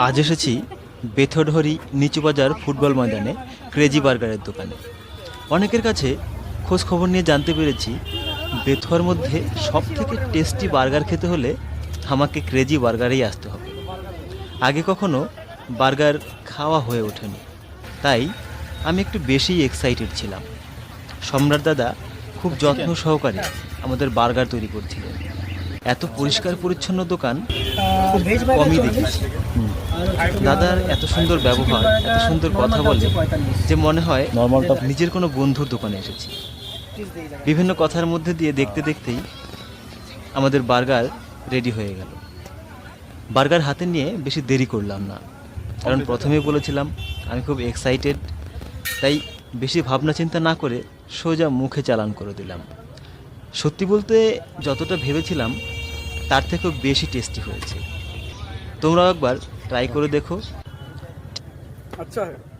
আজ এসেছি বেথরডহরি নিচু বাজার ফুটবল ময়দানে ক্রেজি বার্গারের দোকানে। অনেকের কাছে খোঁজ খবর নিয়ে জানতে পেরেছি বেথুয়ার মধ্যে সব থেকে টেস্টি বার্গার খেতে হলে আমাকে ক্রেজি বার্গারেই আসতে হবে। আগে কখনো বার্গার খাওয়া হয়ে ওঠেনি, তাই আমি একটু বেশি এক্সাইটেড ছিলাম। সম্রাট দাদা খুব যত্ন সহকারে আমাদের বার্গার তৈরি করছিলেন। এত পরিষ্কার পরিচ্ছন্ন দোকান খুব কমই দেখেছি। দাদার এত সুন্দর ব্যবহার, এত সুন্দর কথা বলে যে মনে হয় নর্মালটা নিজের কোনো বন্ধুর দোকানে এসেছি। বিভিন্ন কথার মধ্যে দিয়ে দেখতে দেখতেই আমাদের বার্গার রেডি হয়ে গেল। বার্গার হাতে নিয়ে বেশি দেরি করলাম না, কারণ প্রথমেই বলেছিলাম আমি খুব এক্সাইটেড, তাই বেশি ভাবনা চিন্তা না করে সোজা মুখে চালান করে দিলাম। সত্যি বলতে যতটা ভেবেছিলাম তার থেকেও বেশি টেস্টি হয়েছে। তোমরাও একবার ট্রাই করে দেখো। अच्छा है।